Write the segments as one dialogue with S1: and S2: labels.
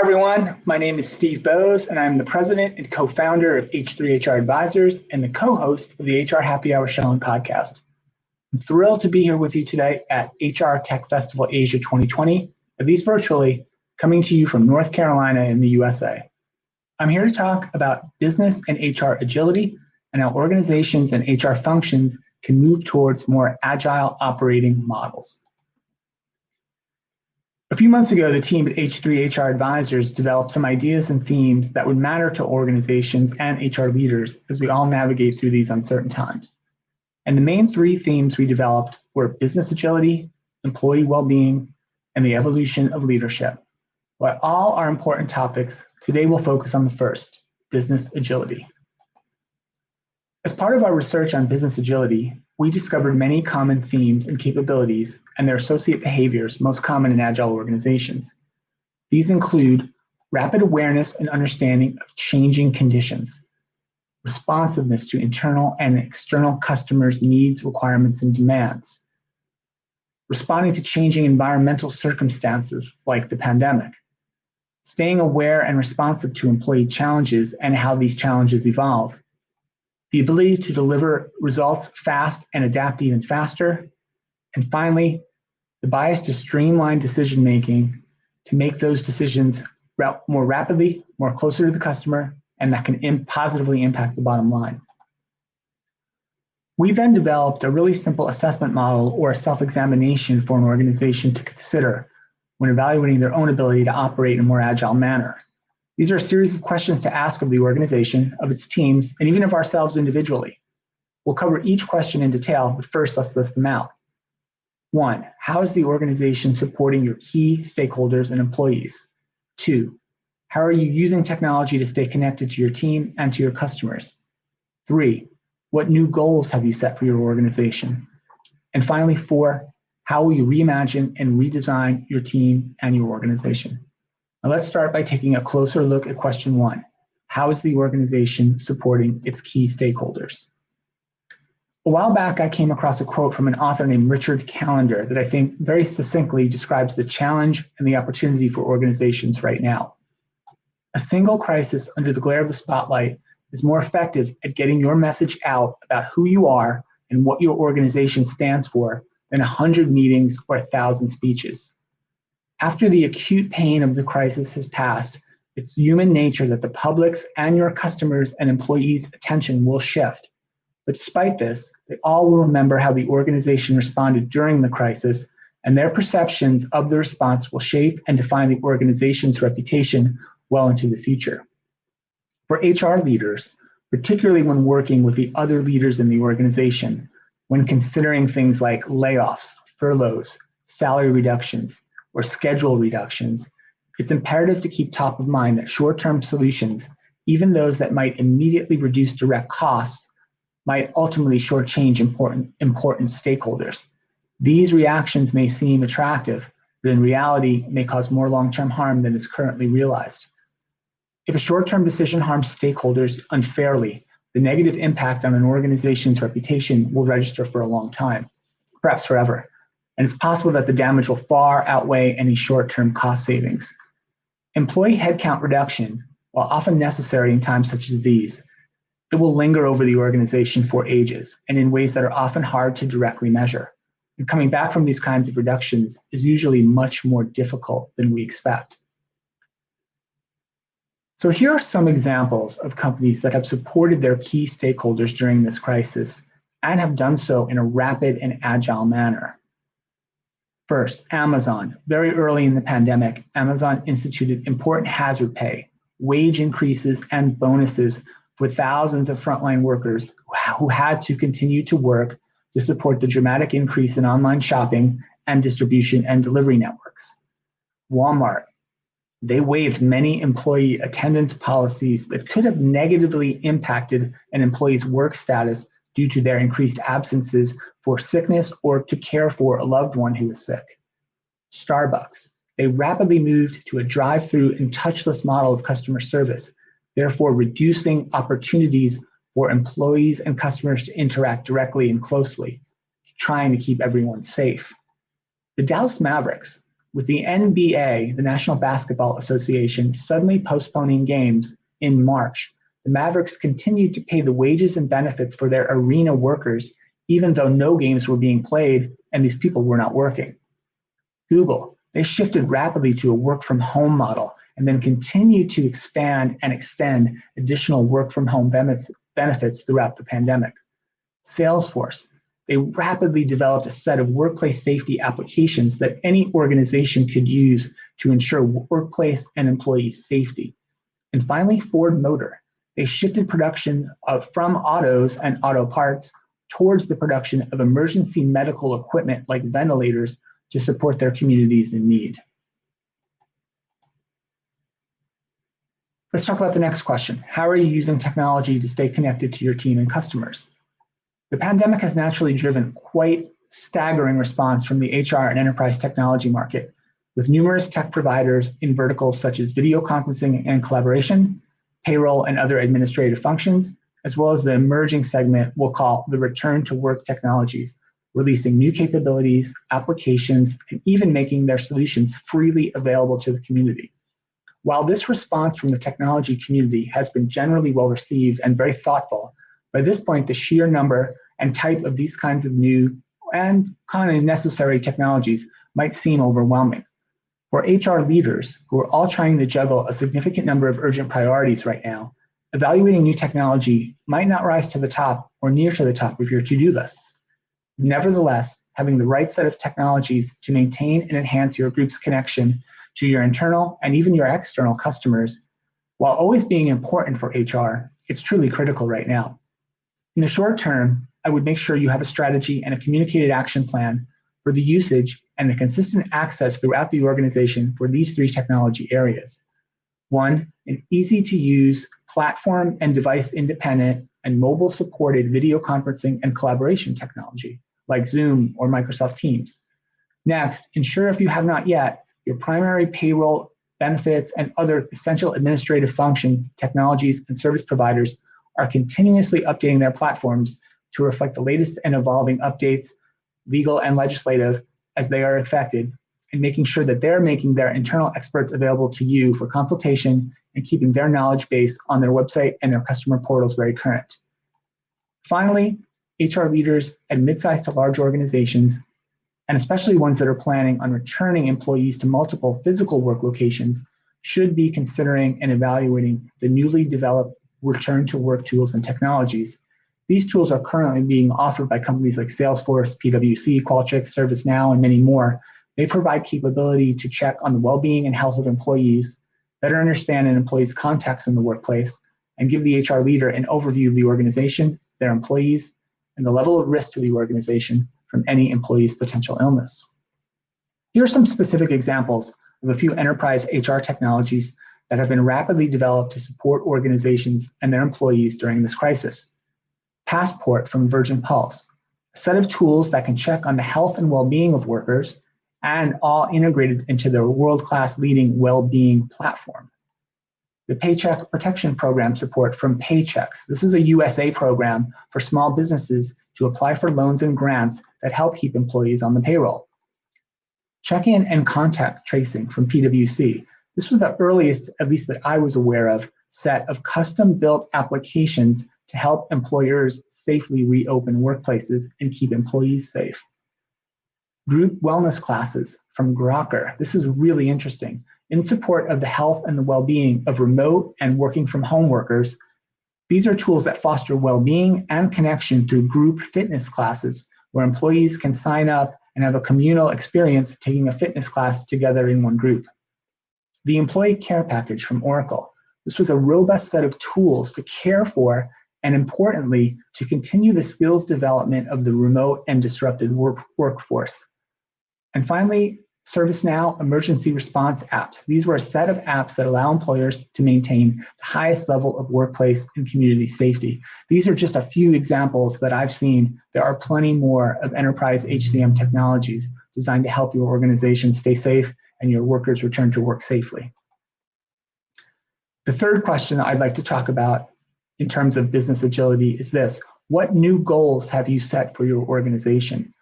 S1: everyone. My name is Steve Boese, and I'm the president and co-founder of H3HR Advisors and the co-host of the HR Happy Hour Show and podcast. I'm thrilled to be here with you today at HR Tech Festival Asia 2020, at least virtually, coming to you from North Carolina in the USA. I'm here to talk about business and HR agility and how organizations and HR functions can move towards more agile operating models. A few months ago, the team at H3HR Advisors developed some ideas and themes that would matter to organizations and HR leaders as we all navigate through these uncertain times. And the main three themes we developed were business agility, employee well-being, and the evolution of leadership. While all are important topics, today we'll focus on the first, business agility. As part of our research on business agility, we discovered many common themes and capabilities and their associate behaviors most common in agile organizations. These include rapid awareness and understanding of changing conditions, responsiveness to internal and external customers' needs, requirements, and demands, responding to changing environmental circumstances like the pandemic, staying aware and responsive to employee challenges and how these challenges evolve, the ability to deliver results fast and adapt even faster, and finally, the bias to streamline decision-making to make those decisions more rapidly, more closer to the customer, and that can positively impact the bottom line. We then developed a really simple assessment model or a self-examination for an organization to consider when evaluating their own ability to operate in a more agile manner. These are a series of questions to ask of the organization, of its teams, and even of ourselves individually. We'll cover each question in detail, but first let's list them out. 1, how is the organization supporting your key stakeholders and employees? 2, how are you using technology to stay connected to your team and to your customers? 3, what new goals have you set for your organization? And finally, 4, how will you reimagine and redesign your team and your organization? Now let's start by taking a closer look at question 1. How is the organization supporting its key stakeholders? A while back, I came across a quote from an author named Richard Callender that I think very succinctly describes the challenge and the opportunity for organizations right now. A single crisis under the glare of the spotlight is more effective at getting your message out about who you are and what your organization stands for than 100 meetings or 1,000 speeches. After the acute pain of the crisis has passed, it's human nature that the public's and your customers' and employees' attention will shift. But despite this, they all will remember how the organization responded during the crisis, and their perceptions of the response will shape and define the organization's reputation well into the future. For HR leaders, particularly when working with the other leaders in the organization, when considering things like layoffs, furloughs, salary reductions, or schedule reductions, it's imperative to keep top of mind that short-term solutions, even those that might immediately reduce direct costs, might ultimately shortchange important stakeholders. These reactions may seem attractive, but in reality may cause more long-term harm than is currently realized. If a short-term decision harms stakeholders unfairly, the negative impact on an organization's reputation will register for a long time, perhaps forever. And it's possible that the damage will far outweigh any short-term cost savings. Employee headcount reduction, while often necessary in times such as these, it will linger over the organization for ages and in ways that are often hard to directly measure. And coming back from these kinds of reductions is usually much more difficult than we expect. So here are some examples of companies that have supported their key stakeholders during this crisis and have done so in a rapid and agile manner. First, Amazon. Very early in the pandemic, Amazon instituted important hazard pay, wage increases, and bonuses for thousands of frontline workers who had to continue to work to support the dramatic increase in online shopping and distribution and delivery networks. Walmart. They waived many employee attendance policies that could have negatively impacted an employee's work status due to their increased absences for sickness or to care for a loved one who was sick. Starbucks. They rapidly moved to a drive-through and touchless model of customer service, therefore reducing opportunities for employees and customers to interact directly and closely, trying to keep everyone safe. The Dallas Mavericks. With the NBA, the National Basketball Association, suddenly postponing games in March, the Mavericks continued to pay the wages and benefits for their arena workers, even though no games were being played and these people were not working. Google, they shifted rapidly to a work from home model and then continued to expand and extend additional work from home benefits throughout the pandemic. Salesforce, they rapidly developed a set of workplace safety applications that any organization could use to ensure workplace and employee safety. And finally, Ford Motor, they shifted production from autos and auto parts towards the production of emergency medical equipment like ventilators to support their communities in need. Let's talk about the next question. How are you using technology to stay connected to your team and customers? The pandemic has naturally driven quite staggering response from the HR and enterprise technology market, with numerous tech providers in verticals such as video conferencing and collaboration, payroll and other administrative functions, as well as the emerging segment we'll call the return to work technologies, releasing new capabilities, applications, and even making their solutions freely available to the community. While this response from the technology community has been generally well received and very thoughtful, by this point, the sheer number and type of these kinds of new and kind of necessary technologies might seem overwhelming. For HR leaders who are all trying to juggle a significant number of urgent priorities right now, evaluating new technology might not rise to the top or near to the top of your to-do lists. Nevertheless, having the right set of technologies to maintain and enhance your group's connection to your internal and even your external customers, while always being important for HR, it's truly critical right now. In the short term, I would make sure you have a strategy and a communicated action plan for the usage and the consistent access throughout the organization for these three technology areas. One, an easy-to-use, platform and device-independent and mobile-supported video conferencing and collaboration technology, like Zoom or Microsoft Teams. Next, ensure if you have not yet, your primary payroll, benefits, and other essential administrative function technologies and service providers are continuously updating their platforms to reflect the latest and evolving updates, legal and legislative, as they are affected, and making sure that they're making their internal experts available to you for consultation and keeping their knowledge base on their website and their customer portals very current. Finally, HR leaders at mid-sized to large organizations, and especially ones that are planning on returning employees to multiple physical work locations, should be considering and evaluating the newly developed return to work tools and technologies. These tools are currently being offered by companies like Salesforce, PwC, Qualtrics, ServiceNow, and many more. They provide capability to check on the well-being and health of employees, better understand an employee's context in the workplace, and give the HR leader an overview of the organization, their employees, and the level of risk to the organization from any employee's potential illness. Here are some specific examples of a few enterprise HR technologies that have been rapidly developed to support organizations and their employees during this crisis. Passport from Virgin Pulse, a set of tools that can check on the health and well-being of workers, and all integrated into their world-class leading well-being platform. The Paycheck Protection Program support from Paychecks. This is a USA program for small businesses to apply for loans and grants that help keep employees on the payroll. Check-in and contact tracing from PwC. This was the earliest, at least that I was aware of, set of custom-built applications to help employers safely reopen workplaces and keep employees safe. Group wellness classes from Grokr. This is really interesting. In support of the health and the well-being of remote and working from home workers, these are tools that foster well-being and connection through group fitness classes, where employees can sign up and have a communal experience taking a fitness class together in one group. The Employee Care Package from Oracle. This was a robust set of tools to care for and, importantly, to continue the skills development of the remote and disrupted workforce. And finally, ServiceNow emergency response apps. These were a set of apps that allow employers to maintain the highest level of workplace and community safety. These are just a few examples that I've seen. There are plenty more of enterprise HCM technologies designed to help your organization stay safe and your workers return to work safely. The third question I'd like to talk about in terms of business agility is this: what new goals have you set for your organization?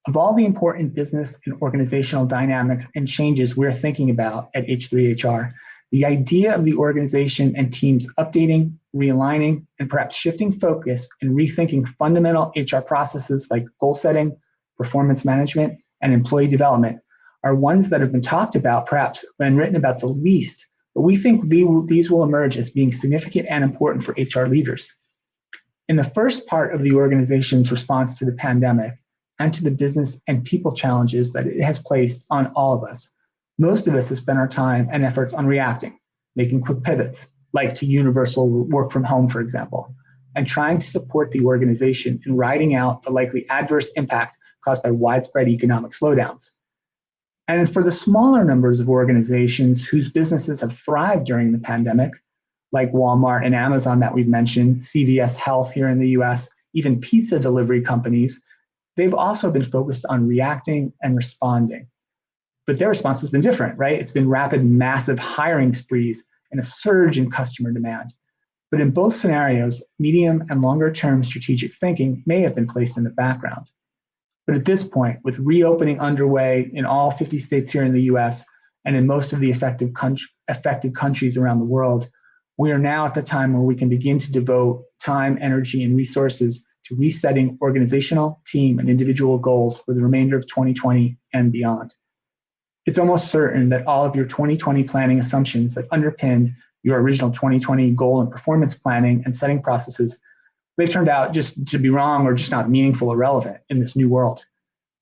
S1: Of all the important business and organizational dynamics and changes we're thinking about at H3HR, the idea of the organization and teams updating, realigning, and perhaps shifting focus and rethinking fundamental HR processes like goal setting, performance management, and employee development are ones that have been talked about, perhaps been written about the least, but we think these will emerge as being significant and important for HR leaders. In the first part of the organization's response to the pandemic and to the business and people challenges that it has placed on all of us, most of us have spent our time and efforts on reacting, making quick pivots, like to universal work from home, for example, and trying to support the organization in riding out the likely adverse impact caused by widespread economic slowdowns. And for the smaller numbers of organizations whose businesses have thrived during the pandemic, like Walmart and Amazon that we've mentioned, CVS Health here in the US, even pizza delivery companies, they've also been focused on reacting and responding. But their response has been different, right? It's been rapid, massive hiring sprees and a surge in customer demand. But in both scenarios, medium and longer term strategic thinking may have been placed in the background. But at this point, with reopening underway in all 50 states here in the US and in most of the affected countries around the world, we are now at the time where we can begin to devote time, energy, and resources to resetting organizational, team, and individual goals for the remainder of 2020 and beyond. It's almost certain that all of your 2020 planning assumptions that underpinned your original 2020 goal and performance planning and setting processes, they've turned out just to be wrong or just not meaningful or relevant in this new world.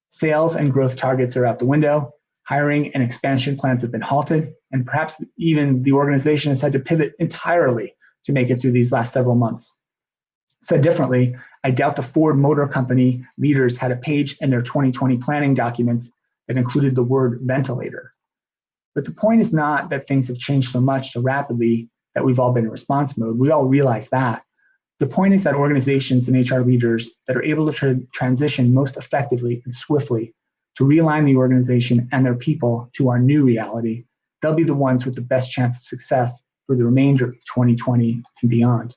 S1: Sales and growth targets are out the window, hiring and expansion plans have been halted, and perhaps even the organization has had to pivot entirely to make it through these last several months. Said differently, I doubt the Ford Motor Company leaders had a page in their 2020 planning documents that included the word ventilator. But the point is not that things have changed so much so rapidly that we've all been in response mode. We all realize that. The point is that organizations and HR leaders that are able to transition most effectively and swiftly to realign the organization and their people to our new reality, they'll be the ones with the best chance of success for the remainder of 2020 and beyond.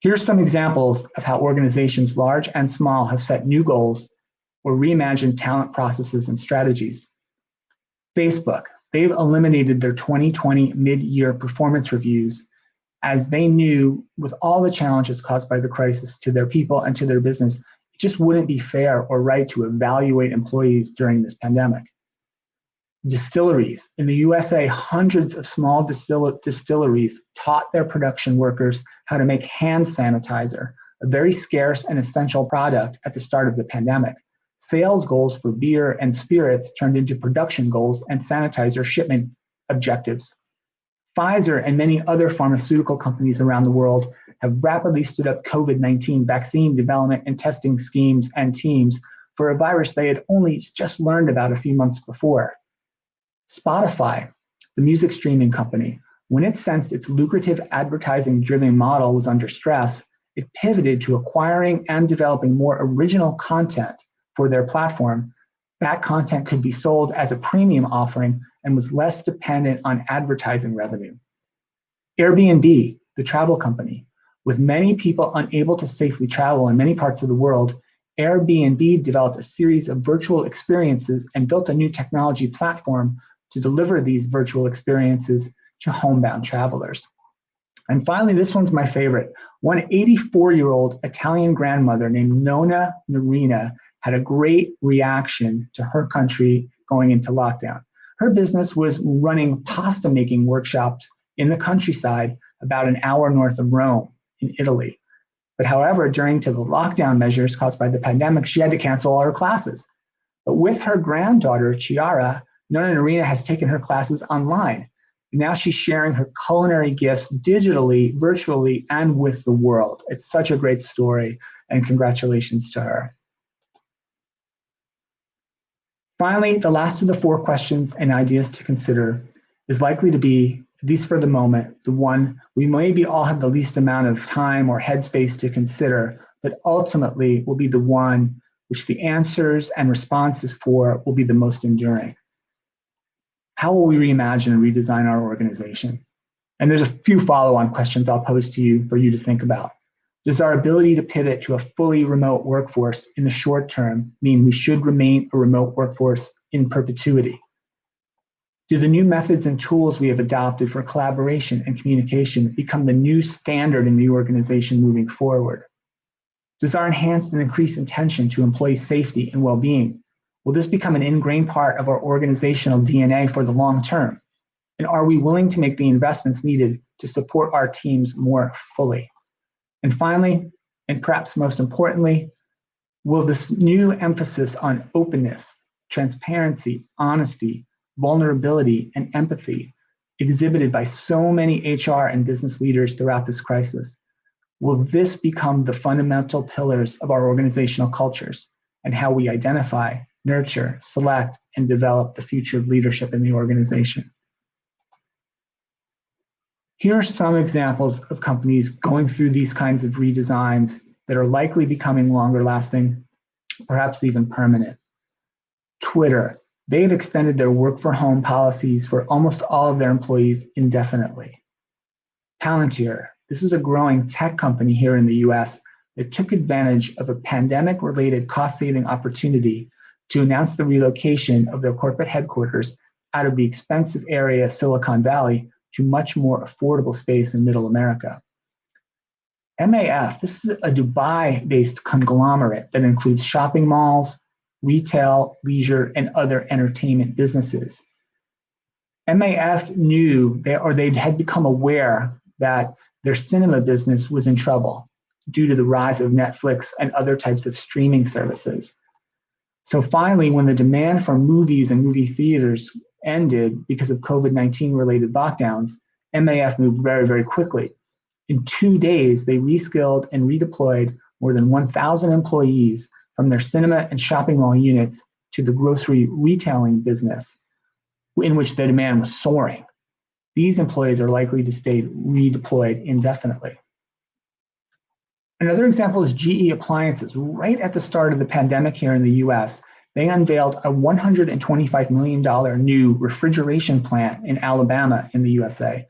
S1: Here's some examples of how organizations large and small have set new goals or reimagined talent processes and strategies. Facebook, they've eliminated their 2020 mid-year performance reviews as they knew with all the challenges caused by the crisis to their people and to their business, it just wouldn't be fair or right to evaluate employees during this pandemic. Distilleries. In the USA, hundreds of small distilleries taught their production workers how to make hand sanitizer, a very scarce and essential product at the start of the pandemic. Sales goals for beer and spirits turned into production goals and sanitizer shipment objectives. Pfizer and many other pharmaceutical companies around the world have rapidly stood up COVID-19 vaccine development and testing schemes and teams for a virus they had only just learned about a few months before. Spotify, the music streaming company, when it sensed its lucrative advertising-driven model was under stress, it pivoted to acquiring and developing more original content for their platform. That content could be sold as a premium offering and was less dependent on advertising revenue. Airbnb, the travel company, with many people unable to safely travel in many parts of the world, Airbnb developed a series of virtual experiences and built a new technology platform to deliver these virtual experiences to homebound travelers. And finally, this one's my favorite. One 84-year-old Italian grandmother named Nonna Norina had a great reaction to her country going into lockdown. Her business was running pasta making workshops in the countryside about an hour north of Rome in Italy. But however, during the lockdown measures caused by the pandemic, she had to cancel all her classes. But with her granddaughter, Chiara, Nonna Norina has taken her classes online. Now she's sharing her culinary gifts digitally, virtually, and with the world. It's such a great story, and congratulations to her. Finally, the last of the 4 questions and ideas to consider is likely to be, at least for the moment, the one we maybe all have the least amount of time or headspace to consider, but ultimately will be the one which the answers and responses for will be the most enduring. How will we reimagine and redesign our organization? And there's a few follow-on questions I'll pose to you for you to think about. Does our ability to pivot to a fully remote workforce in the short term mean we should remain a remote workforce in perpetuity? Do the new methods and tools we have adopted for collaboration and communication become the new standard in the organization moving forward? Does our enhanced and increased attention to employee safety and well-being, will this become an ingrained part of our organizational DNA for the long term? And are we willing to make the investments needed to support our teams more fully? And finally, and perhaps most importantly, will this new emphasis on openness, transparency, honesty, vulnerability, and empathy exhibited by so many HR and business leaders throughout this crisis, will this become the fundamental pillars of our organizational cultures and how we identify, nurture, select, and develop the future of leadership in the organization? Here are some examples of companies going through these kinds of redesigns that are likely becoming longer lasting, perhaps even permanent. Twitter, they've extended their work from home policies for almost all of their employees indefinitely. Palantir, this is a growing tech company here in the US that took advantage of a pandemic-related cost-saving opportunity to announce the relocation of their corporate headquarters out of the expensive area Silicon Valley to much more affordable space in Middle America. MAF, this is a Dubai-based conglomerate that includes shopping malls, retail, leisure, and other entertainment businesses. MAF knew they had become aware that their cinema business was in trouble due to the rise of Netflix and other types of streaming services. So finally, when the demand for movies and movie theaters ended because of COVID-19 related lockdowns, MAF moved very, very quickly. In 2 days, they reskilled and redeployed more than 1,000 employees from their cinema and shopping mall units to the grocery retailing business, in which the demand was soaring. These employees are likely to stay redeployed indefinitely. Another example is GE Appliances. Right at the start of the pandemic here in the US, they unveiled a $125 million new refrigeration plant in Alabama in the USA.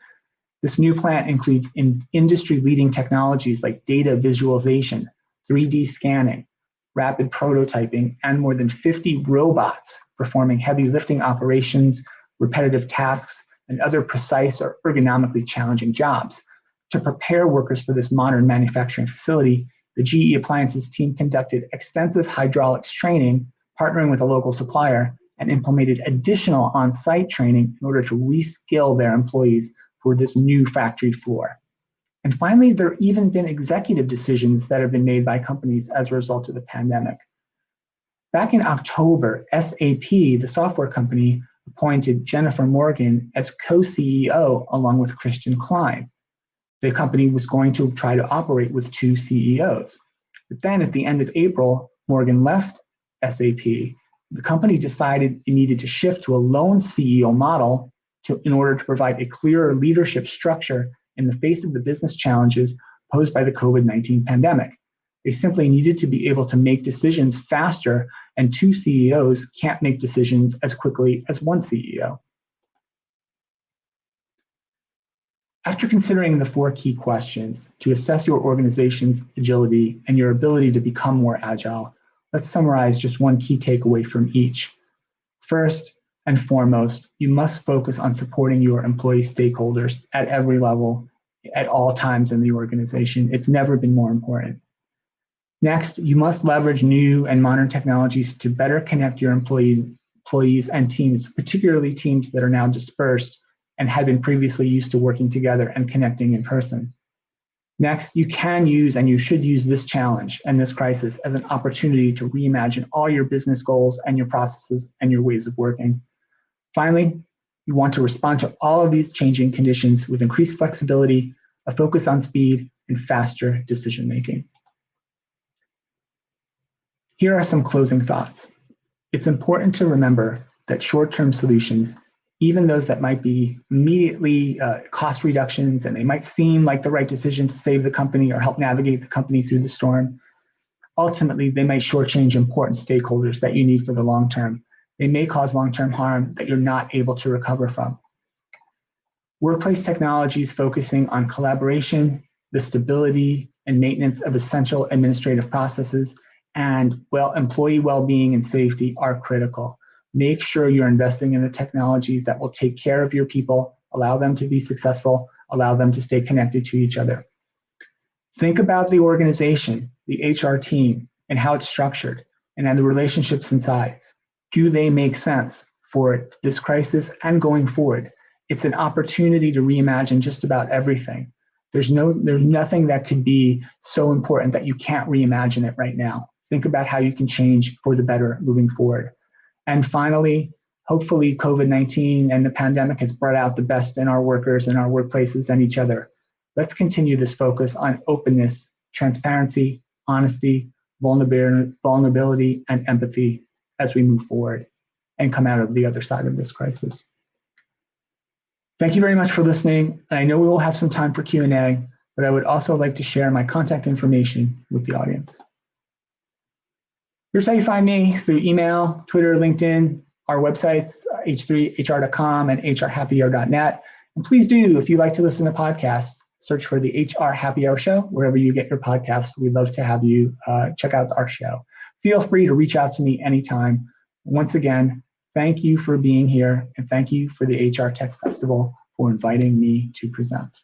S1: This new plant includes industry-leading technologies like data visualization, 3D scanning, rapid prototyping, and more than 50 robots performing heavy lifting operations, repetitive tasks, and other precise or ergonomically challenging jobs. To prepare workers for this modern manufacturing facility, the GE Appliances team conducted extensive hydraulics training, partnering with a local supplier, and implemented additional on-site training in order to reskill their employees for this new factory floor. And finally, there have even been executive decisions that have been made by companies as a result of the pandemic. Back in October, SAP, the software company, appointed Jennifer Morgan as co-CEO along with Christian Klein. The company was going to try to operate with 2 CEOs. But then at the end of April, Morgan left SAP. The company decided it needed to shift to a lone CEO model in order to provide a clearer leadership structure in the face of the business challenges posed by the COVID-19 pandemic. They simply needed to be able to make decisions faster, and 2 CEOs can't make decisions as quickly as 1 CEO. After considering the 4 key questions to assess your organization's agility and your ability to become more agile, let's summarize just 1 key takeaway from each. First and foremost, you must focus on supporting your employee stakeholders at every level, at all times in the organization. It's never been more important. Next, you must leverage new and modern technologies to better connect your employees and teams, particularly teams that are now dispersed and had been previously used to working together and connecting in person. Next, you can use and you should use this challenge and this crisis as an opportunity to reimagine all your business goals and your processes and your ways of working. Finally, you want to respond to all of these changing conditions with increased flexibility, a focus on speed, and faster decision-making. Here are some closing thoughts. It's important to remember that short-term solutions, even those that might be immediately cost reductions and they might seem like the right decision to save the company or help navigate the company through the storm, ultimately they may shortchange important stakeholders that you need for the long term. They may cause long-term harm that you're not able to recover from. Workplace technologies focusing on collaboration, the stability, and maintenance of essential administrative processes, and employee well-being and safety are critical. Make sure you're investing in the technologies that will take care of your people, allow them to be successful, allow them to stay connected to each other. Think about the organization, the HR team, and how it's structured, and the relationships inside. Do they make sense for this crisis and going forward? It's an opportunity to reimagine just about everything. There's nothing that could be so important that you can't reimagine it right now. Think about how you can change for the better moving forward. And finally, hopefully COVID-19 and the pandemic has brought out the best in our workers and our workplaces and each other. Let's continue this focus on openness, transparency, honesty, vulnerability, and empathy as we move forward and come out of the other side of this crisis. Thank you very much for listening. I know we will have some time for Q&A, but I would also like to share my contact information with the audience. Here's how you find me: through email, Twitter, LinkedIn, our websites, h3hr.com and hrhappyhour.net. And please do, if you like to listen to podcasts, search for the HR Happy Hour Show wherever you get your podcasts. We'd love to have you check out our show. Feel free to reach out to me anytime. Once again, thank you for being here, and thank you for the HR Tech Festival for inviting me to present.